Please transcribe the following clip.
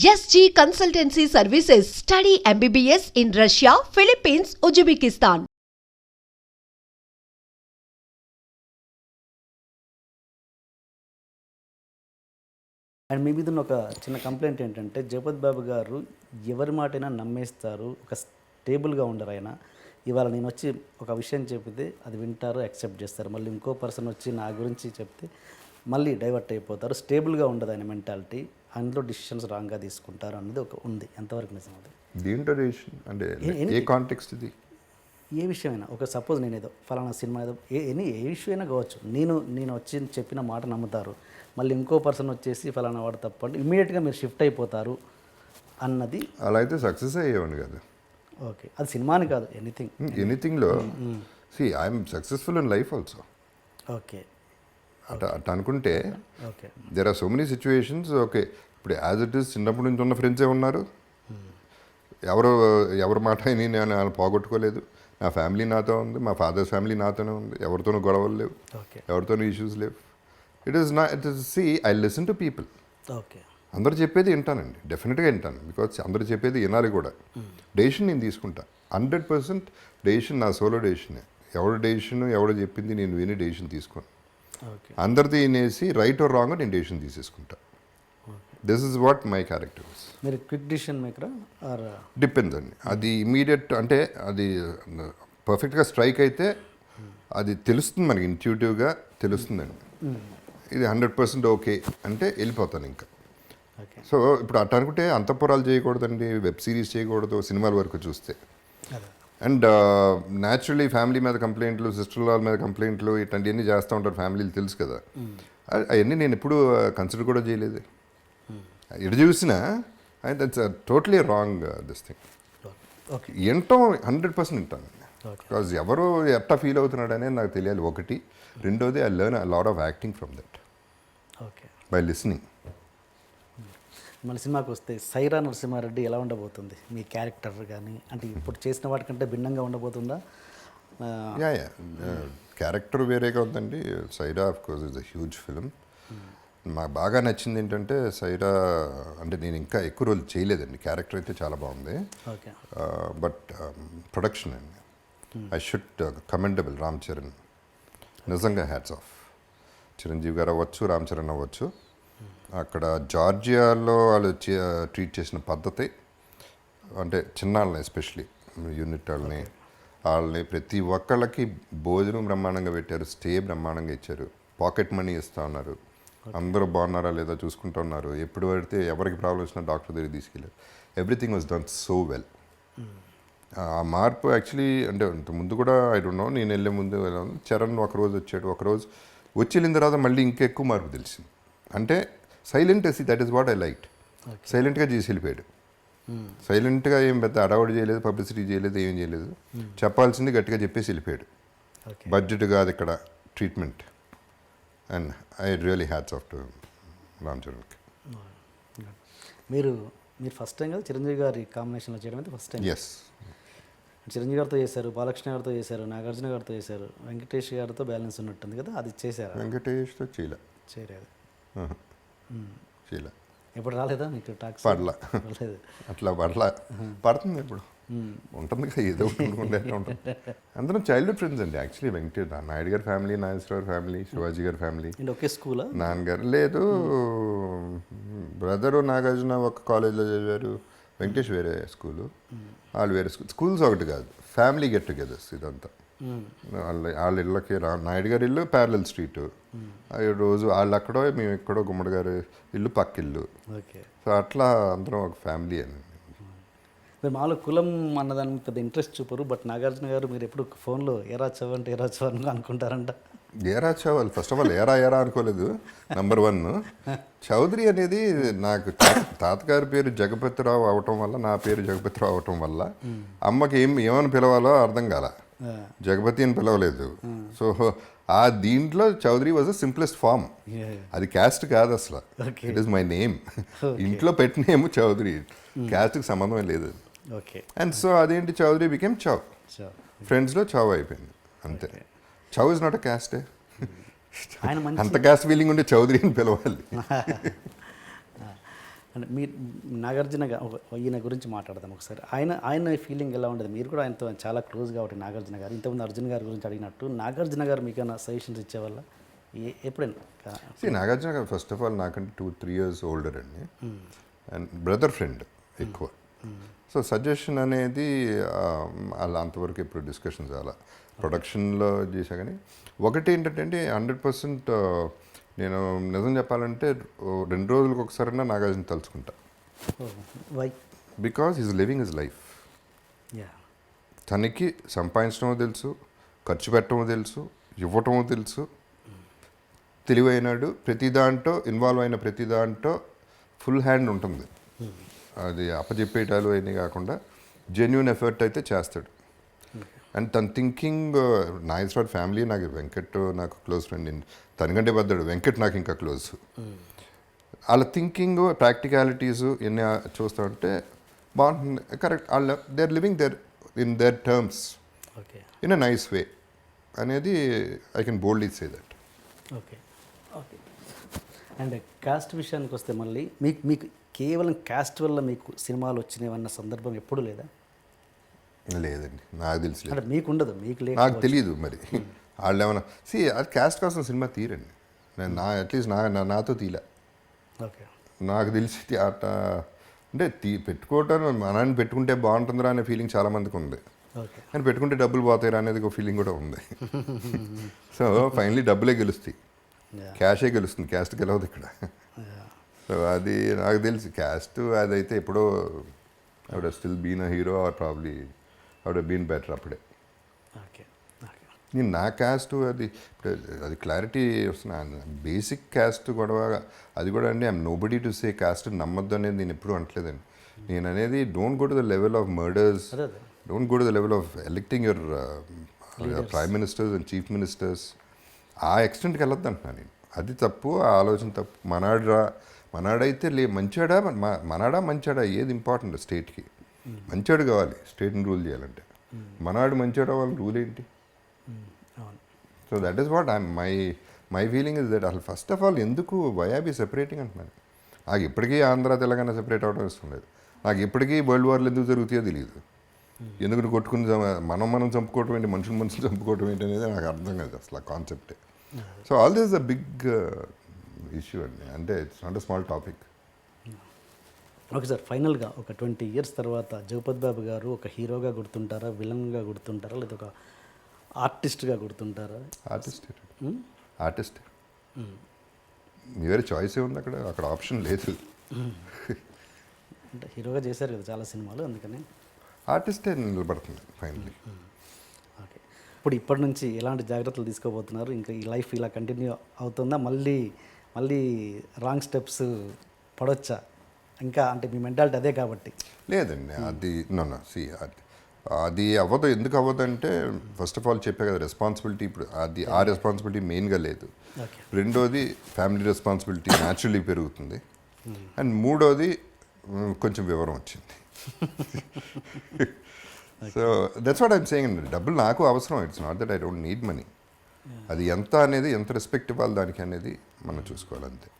SG Consultancy Services. Study MBBS in Russia, Philippines, Uzbekistan. And మీ మీద ఉన్న ఒక చిన్న కంప్లైంట్ ఏంటంటే జగపతి బాబు గారు ఎవరి మాటైనా నమ్మేస్తారు, ఒక స్టేబుల్గా ఉండరు ఆయన. ఇవాళ నేను వచ్చి ఒక విషయం చెప్తే అది వింటారు, యాక్సెప్ట్ చేస్తారు. మళ్ళీ ఇంకో పర్సన్ వచ్చి నా గురించి చెప్తే మళ్ళీ డైవర్ట్ అయిపోతారు. స్టేబుల్గా ఉండదు ఆయన మెంటాలిటీ. అందులో డిసిషన్స్ రాంగ్గా తీసుకుంటారు అన్నది ఒక ఉంది. ఎంతవరకు నిజం అది? దీంట్లో డెసిషన్ అంటే ఏ కాంటెక్స్ట్ ఇది? ఏ విషయమైనా ఒక సపోజ్ నేను ఏదో ఫలానా సినిమా ఏదో ఏ ఇష్యూ అయినా కావచ్చు. నేను వచ్చి చెప్పిన మాట నమ్ముతారు, మళ్ళీ ఇంకో పర్సన్ వచ్చేసి ఫలానా వాడు తప్పండి, ఇమీడియట్గా మీరు షిఫ్ట్ అయిపోతారు అన్నది. అలా అయితే సక్సెస్ అయ్యేవాడిని కదా. ఓకే, అది సినిమాని కాదు, ఎనీథింగ్లో I'm successful in life also. Okay, అట్లా అనుకుంటే okay, there are so many situations. Okay, ఇప్పుడు యాజ్ ఇట్ ఈస్ చిన్నప్పటి నుంచి ఉన్న ఫ్రెండ్సే ఉన్నారు. ఎవరి మాట అయినా నేను వాళ్ళు పోగొట్టుకోలేదు. నా ఫ్యామిలీ నాతో ఉంది, మా ఫాదర్స్ ఫ్యామిలీ నాతోనే ఉంది. ఎవరితోనూ గొడవలు లేవు, ఎవరితోనూ ఇష్యూస్ లేవు. It is I listen to people. Okay, అందరు చెప్పేది వింటానండి, డెఫినెట్గా వింటాను. బికాజ్ అందరు చెప్పేది వినాలి కూడా. డెసిషన్ నేను తీసుకుంటా 100%. డెసిషన్ నా సోలో డెసిషనే. ఎవరు డెసిషన్ ఎవడో చెప్పింది నేను విని డెసిషన్ తీసుకోను. అందరిది వినేసి రైట్ ఆర్ రాంగ్ నేను డెసిషన్ తీసేసుకుంటా. This is what my character. మీరు క్విక్ డిసిషన్ మేకరా ఆర్? డిపెండ్స్ అండి. అది ఇమీడియట్ అంటే అది పర్ఫెక్ట్గా స్ట్రైక్ అయితే అది తెలుస్తుంది మనకి, ఇంట్యూటివ్గా తెలుస్తుందండి. ఇది 100% ఓకే అంటే వెళ్ళిపోతాను ఇంకా. సో ఇప్పుడు అట్లా అనుకుంటే అంతఃపురాలు చేయకూడదండి, వెబ్ సిరీస్ చేయకూడదు, సినిమాల వరకు చూస్తే. అండ్ న్యాచురలీ ఫ్యామిలీ మీద కంప్లైంట్లు, సిస్టర్ లాల్ మీద కంప్లైంట్లు ఇట్లాంటివన్నీ చేస్తూ ఉంటారు ఫ్యామిలీలు, తెలుసు కదా. అవన్నీ నేను ఎప్పుడు కన్సిడర్ కూడా చేయలేదు. ఎటు చూసినా that's totally wrong this thing. వింటాం 100% వింటాను. బికాజ్ ఎవరు ఎట్లా ఫీల్ అవుతున్నాడు అనేది నాకు తెలియాలి ఒకటి. రెండోది I learn a lot of acting from that by listening. మన సినిమాకి వస్తే సైరా నరసింహారెడ్డి ఎలా ఉండబోతుంది మీ క్యారెక్టర్ కానీ? అంటే ఇప్పుడు చేసిన వాటికంటే భిన్నంగా ఉండబోతుందా? క్యారెక్టర్ వేరేగా ఉందండి. Sye Raa of course is a huge film. నాకు బాగా నచ్చింది ఏంటంటే సైరా అంటే నేను ఇంకా ఎక్కువ రోజులు చేయలేదండి. క్యారెక్టర్ అయితే చాలా బాగుంది, బట్ ప్రొడక్షన్ అండి I should commendable. Ram Charan నిజంగా హ్యాట్స్ ఆఫ్. చిరంజీవి గారు అవ్వచ్చు, రామ్ చరణ్ అవ్వచ్చు. అక్కడ జార్జియాలో వాళ్ళు ట్రీట్ చేసిన పద్ధతి అంటే చిన్నాళ్ళని ఎస్పెషలీ యూనిట్ వాళ్ళని ప్రతి ఒక్కళ్ళకి భోజనం బ్రహ్మాండంగా పెట్టారు, స్టే బ్రహ్మాండంగా ఇచ్చారు, పాకెట్ మనీ ఇస్తూ ఉన్నారు, అందరూ బాగున్నారా లేదా చూసుకుంటూ ఉన్నారు. ఎప్పుడు పడితే ఎవరికి ప్రాబ్లం వచ్చినా డాక్టర్ దగ్గర తీసుకెళ్ళారు. Everything was done so well. ఆ మార్పు యాక్చువల్లీ అంటే ముందు కూడా ఐ డోంట్ నో, నేను వెళ్ళే ముందు చరణ్ ఒకరోజు వచ్చాడు, ఒకరోజు వచ్చి వెళ్ళిన తర్వాత మళ్ళీ ఇంకా ఎక్కువ మార్పు తెలిసింది. అంటే సైలెంట్ వేసి that is what I liked. సైలెంట్గా చేసి వెళ్ళిపోయాడు. సైలెంట్గా ఏం పెద్ద అడవాడు చేయలేదు, పబ్లిసిటీ చేయలేదు, ఏం చేయలేదు. చెప్పాల్సింది గట్టిగా చెప్పేసి వెళ్ళిపోయాడు. బడ్జెట్ కాదు ఇక్కడ treatment. And I really hats off to Ram చరణ్కి. మీరు ఫస్ట్ టైం కదా చిరంజీవి గారి కాంబినేషన్లో చేయడం అయితే ఫస్ట్ టైం? ఎస్. చిరంజీవి గారితో చేశారు, బాలకృష్ణ గారితో చేశారు, నాగార్జున గారితో చేశారు, వెంకటేష్ గారితో బ్యాలెన్స్ ఉన్నట్టుంది కదా, అది చేశారు? వెంకటేష్తో చేయలేదు. చేయలే. ఎప్పుడు రాలేదా మీకు టాక్స్? పడలా, అట్లా పడలా. పడుతుంది ఇప్పుడు, ఉంటుంది కదా ఏదో ఉంటుంది. అందరం చైల్డ్హుడ్ ఫ్రెండ్స్ అండి యాక్చువల్లీ. వెంకటేష్ నాయుడు గారి ఫ్యామిలీ, నాగేశ్వరరావు ఫ్యామిలీ, శివాజీ గారి ఫ్యామిలీ. ఒకే స్కూలా? నాన్నగారు లేదు, బ్రదరు నాగార్జున ఒక కాలేజ్లో చదివారు, వెంకటేష్ వేరే స్కూలు, వాళ్ళు వేరే స్కూల్స్ ఒకటి కాదు, ఫ్యామిలీ గెట్ టుగెదర్స్ ఇదంతా. వాళ్ళ ఇళ్ళకి నాయుడు గారి ఇల్లు ప్యారలల్ స్ట్రీట్, రోజు వాళ్ళు అక్కడో మేము ఎక్కడో, గుమ్మడి గారి ఇల్లు పక్క ఇల్లు. సో అట్లా అందరం ఒక ఫ్యామిలీ అని. మాలో కులం అన్నదానికి పెద్ద ఇంట్రెస్ట్ చూపరు, బట్ నాగార్జున గారు మీరు ఎప్పుడు ఫోన్లో ఏరా చవ్ అంటే ఏరా చవ్ అని అనుకుంటారంట. ఏరా చవాలి ఫస్ట్ ఆఫ్ ఆల్ ఏరా అనుకోలేదు. నెంబర్ 1 చౌదరి అనేది నాకు తాతగారి పేరు జగపతిరావు అవటం వల్ల, నా పేరు జగపతిరావు అవటం వల్ల అమ్మకి ఏమని పిలవాలో అర్థం కాల, జగపతి అని పిలవలేదు. సో ఆ దీంట్లో Chowdary was the simplest form. అది క్యాస్ట్ కాదు అసలు, ఇట్ ఈస్ మై నేమ్. ఇంట్లో పెట్టిన నేమ్ చౌదరి, క్యాస్ట్కి సంబంధమే లేదు. అండ్ సో అదేంటి చౌదరి బికేమ్ చౌ. ఫ్రెండ్స్లో చౌ అయిపోయింది అంతే. చౌ ఇస్ నాట్ అ క్యాస్టే. అంత క్యాస్ట్ ఫీలింగ్ ఉంటే చౌదరి అని పిలవాలి. అంటే మీరు నాగార్జున ఈయన గురించి మాట్లాడదాం ఒకసారి. ఆయన ఫీలింగ్ ఎలా ఉండదు? మీరు కూడా ఆయనతో చాలా క్లోజ్ కాబట్టి నాగార్జున గారు. ఇంతకుముందు అర్జున్ గారి గురించి అడిగినట్టు నాగార్జున గారు మీకు ఏమైనా సజెషన్స్ ఇచ్చేవాళ్ళ ఎప్పుడైనా? నాగార్జున గారు ఫస్ట్ ఆఫ్ ఆల్ నాకంటే 2-3 years ఓల్డర్ అండి, అండ్ బ్రదర్ ఫ్రెండ్ ఎక్కువ. సో సజెషన్ అనేది అలా అంతవరకు ఎప్పుడు డిస్కషన్స్ అలా ప్రొడక్షన్లో చేశా. కానీ ఒకటి ఏంటంటే 100% నేను నిజం చెప్పాలంటే 2 రోజులకు ఒకసారైనా నాగార్జున తలుచుకుంటా. Why? Because is living his life. తనకి సంపాదించడమో తెలుసు, ఖర్చు పెట్టడమో తెలుసు, ఇవ్వటమో తెలుసు, తెలివైనాడు. ప్రతి దాంట్లో ఇన్వాల్వ్ అయిన ప్రతి దాంట్లో ఫుల్ హ్యాండ్ ఉంటుంది. అది అప్పచెప్పేటాలు అయినా కాకుండా జెన్యున్ ఎఫర్ట్ అయితే చేస్తాడు. అండ్ తన థింకింగ్ నాగేశ్వర ఫ్యామిలీ, నాకు వెంకట్ నాకు క్లోజ్ ఫ్రెండ్, తనకంటే పెద్దడు వెంకట్ నాకు ఇంకా క్లోజ్. వాళ్ళ థింకింగ్ ప్రాక్టికాలిటీస్ ఎన్ని చూస్తూ ఉంటే బాగుంటుంది. కరెక్ట్, వాళ్ళ they are living there in their terms in a nice way అనేది I can boldly say that. Okay okay. And caste విషయానికి వస్తే మళ్ళీ మీకు కేవలం కాస్ట్ వల్ల మీకు సినిమాలు వచ్చినాయన్న సందర్భం ఎప్పుడు లేదా? లేదండి, నాకు తెలిసి అంటే మీకు ఉండదు, మీకు లేదు, నాకు తెలియదు. మరి వాళ్ళు ఏమైనా అది క్యాస్ట్ కోసం సినిమా తీరండి. నేను అట్లీస్ట్ నాతో తీలే. ఓకే. నాకు తెలిసి అట్ట అంటే పెట్టుకోవటం మనని పెట్టుకుంటే బాగుంటుందిరా అనే ఫీలింగ్ చాలామందికి ఉంది. ఓకే. కానీ పెట్టుకుంటే డబ్బులు పోతాయిరా అనేది ఒక ఫీలింగ్ కూడా ఉంది. సో ఫైనలీ డబ్బులే గెలుస్తాయి, క్యాషే గెలుస్తుంది, క్యాస్ట్ గెలవదు ఇక్కడ. సో అది నాకు తెలిసి క్యాస్ట్ అదైతే ఎప్పుడో ఆవిడ still been a hero or probably ఆవిడ బీన్ బెటర్ అప్పుడే. Okay okay. నేను నా క్యాస్ట్ అది క్లారిటీ వస్తున్నా. బేసిక్ క్యాస్ట్ గొడవ అది కూడా అండి. I'm nobody to say caste నమ్మద్దు అనేది నేను ఎప్పుడూ అంటలేదండి. నేను అనేది don't go to the level of murders, don't go to the level of electing your prime ministers and chief ministers. ఆ ఎక్స్టెంట్కి వెళ్ళొద్దు అంటున్నాను నేను. అది తప్పు, ఆ ఆలోచన తప్పు. మనాడైతే మంచాడా మంచాడా ఏది ఇంపార్టెంట్ స్టేట్కి? మంచాడు కావాలి స్టేట్ని రూల్ చేయాలంటే. మనాడు మంచాడా వాళ్ళ రూల్ ఏంటి? So that is what my feeling is that అసలు ఫస్ట్ ఆఫ్ ఆల్ ఎందుకు వయాబీ సెపరేటింగ్ అంటున్నాను. నాకు ఇప్పటికీ ఆంధ్ర తెలంగాణ సెపరేట్ అవడం ఇష్టం లేదు. నాకు ఇప్పటికీ వరల్డ్ వార్లు ఎందుకు జరుగుతాయో తెలియదు. ఎందుకు కొట్టుకుని మనం చంపుకోవటం ఏంటి, మనుషులు చంపుకోవటం ఏంటి అనేది నాకు అర్థం కాదు అసలు ఆ కాన్సెప్టే. So all this a big issue అండి. అంటే it's not a small topic. Okay sir, ఫైనల్గా ఒక 20 years తర్వాత జగపతి బాబు గారు ఒక హీరోగా గుర్తుంటారా, విలన్గా గుర్తుంటారా, లేదా ఒక ఆర్టిస్ట్గా గుర్తుంటారా? ఆర్టిస్ట్. మీ వేరే చాయిస్ ఏముంది అక్కడ ఆప్షన్ లేదు. అంటే హీరోగా చేశారు కదా చాలా సినిమాలు, అందుకని ఆర్టిస్టే నిలబడుతుంది ఫైనల్లీ. ఓకే. ఇప్పటి నుంచి ఎలాంటి జాగ్రత్తలు తీసుకోబోతున్నారు? ఇంకా ఈ లైఫ్ ఇలా కంటిన్యూ అవుతుందా? మళ్ళీ రాంగ్ స్టెప్స్ పడవచ్చా? ఇంకా అంటే మీ మెంటాలిటీ అదే కాబట్టి. లేదండి, అది అది అవ్వదు. ఎందుకు అవ్వదు అంటే ఫస్ట్ ఆఫ్ ఆల్ చెప్పే కదా రెస్పాన్సిబిలిటీ. ఇప్పుడు ఆ రెస్పాన్సిబిలిటీ మెయిన్గా లేదు. రెండోది ఫ్యామిలీ రెస్పాన్సిబిలిటీ న్యాచురల్లీ పెరుగుతుంది. అండ్ మూడోది కొంచెం వివరం వచ్చింది. So that's what I'm saying అండి. డబ్బులు నాకు అవసరం. It's not that I don't need money. అది ఎంత రెస్పెక్ట్ ఇవ్వాలి దానికి అనేది మనం చూసుకోవాలి అంతే.